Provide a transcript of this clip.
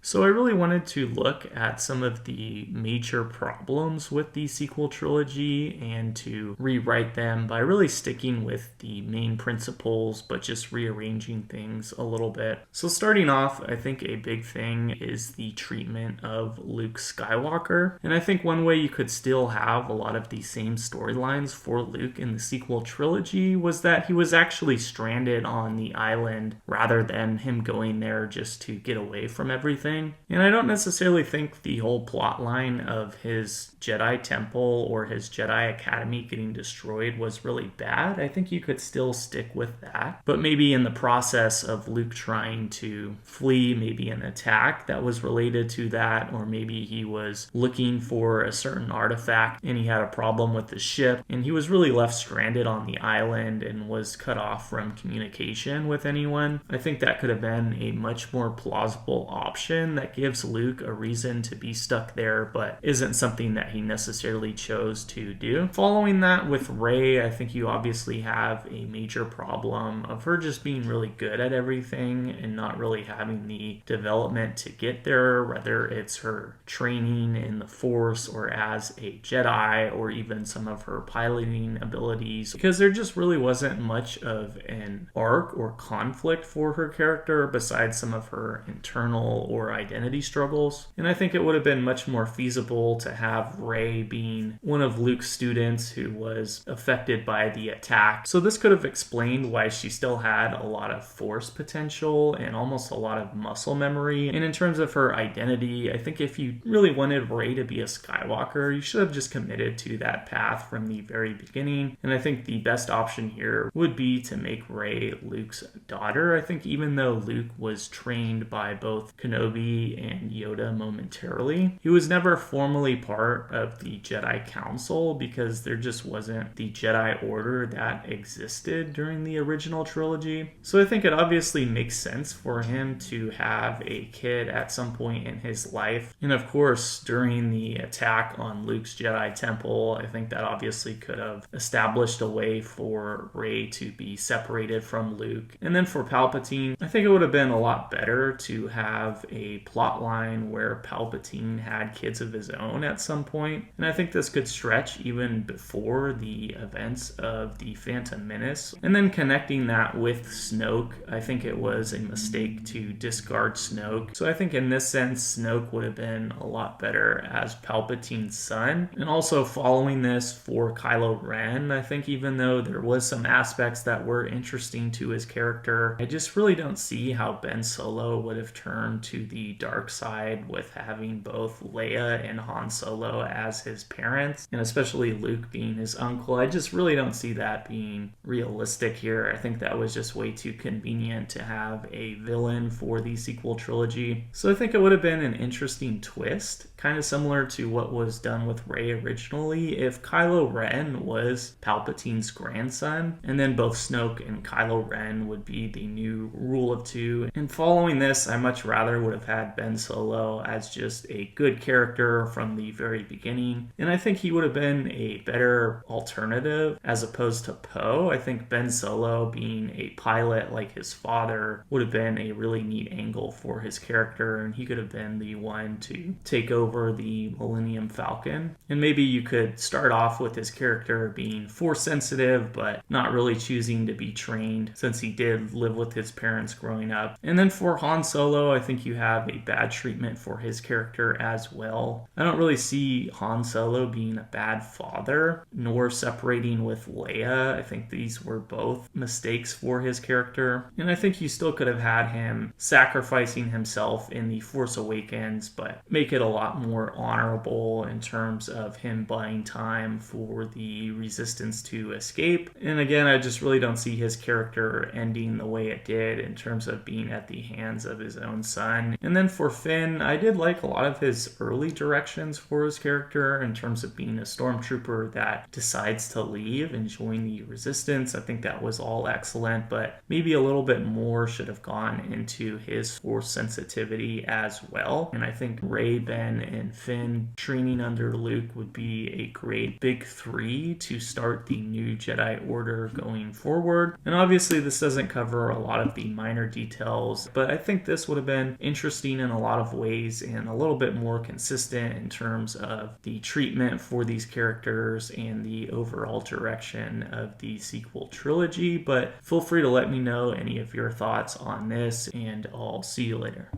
So I really wanted to look at some of the major problems with the sequel trilogy and to rewrite them by really sticking with the main principles but just rearranging things a little bit. So starting off, I think a big thing is the treatment of Luke Skywalker. And I think one way you could still have a lot of the same storylines for Luke in the sequel trilogy was that he was actually stranded on the island rather than him going there just to get away from everything. And I don't necessarily think the whole plot line of his Jedi Temple or his Jedi Academy getting destroyed was really bad. I think you could still stick with that. But maybe in the process of Luke trying to flee maybe an attack that was related to that, or maybe he was looking for a certain artifact and he had a problem with the ship and he was really left stranded on the island and was cut off from communication with anyone. I think that could have been a much more plausible option that gives Luke a reason to be stuck there, but isn't something that he necessarily chose to do. Following that with Rey, I think you obviously have a major problem of her just being really good at everything and not really having the development to get there, whether it's her training in the Force or as a Jedi or even some of her piloting abilities, because there just really wasn't much of an arc or conflict for her character besides some of her internal or identity struggles. And I think it would have been much more feasible to have Rey being one of Luke's students who was affected by the attack. So this could have explained why she still had a lot of Force potential and almost a lot of muscle memory. And in terms of her identity, I think if you really wanted Rey to be a Skywalker, you should have just committed to that path from the very beginning. And I think the best option here would be to make Rey Luke's daughter. I think even though Luke was trained by both Kenobi and Yoda momentarily, he was never formally part of the Jedi Council because there just wasn't the Jedi Order that existed during the original trilogy. So I think it obviously makes sense for him to have a kid at some point in his life. And of course, during the attack on Luke's Jedi Temple, I think that obviously could have established a way for Rey to be separated from Luke. And then for Palpatine, I think it would have been a lot better to have a plot line where Palpatine had kids of his own at some point. And I think this could stretch even before the events of the Phantom Menace. And then connecting that with Snoke, I think it was a mistake to discard Snoke. So I think in this sense, Snoke would have been a lot better as Palpatine's son. And also following this for Kylo Ren, I think even though there was some aspects that were interesting to his character, I just really don't see how Ben Solo would have turned to the dark side with having both Leia and Han Solo as his parents, and especially Luke being his uncle. I just really don't see that being realistic here. I think that was just way too convenient to have a villain for the sequel trilogy. So I think it would have been an interesting twist, kind of similar to what was done with Rey originally, if Kylo Ren was Palpatine's grandson, and then both Snoke and Kylo Ren would be the new rule of two. And following this, I much rather would have had Ben Solo as just a good character from the very beginning. And I think he would have been a better alternative as opposed to Poe. I think Ben Solo being a pilot like his father would have been a really neat angle for his character, and he could have been the one to take over the Millennium Falcon. And maybe you could start off with his character being Force sensitive, but not really choosing to be trained since he did live with his parents growing up. And then for Han Solo, I think you have a bad treatment for his character as well. I don't really see Han Solo being a bad father, nor separating with Leia. I think these were both mistakes for his character. And I think you still could have had him sacrificing himself in The Force Awakens, but make it a lot more honorable in terms of him buying time for the Resistance to escape. And again, I just really don't see his character ending the way it did in terms of being at the hands of his own son. And then for Finn, I did like a lot of his early directions for his character in terms of being a stormtrooper that decides to leave and join the Resistance. I think that was all excellent, but maybe a little bit more should have gone into his Force sensitivity as well. And I think Rey, Ben, and Finn training under Luke would be a great big three to start the new Jedi Order going forward. And obviously this doesn't cover a lot of the minor details, but I think this would have been interesting interesting in a lot of ways and a little bit more consistent in terms of the treatment for these characters and the overall direction of the sequel trilogy. But feel free to let me know any of your thoughts on this, and I'll see you later.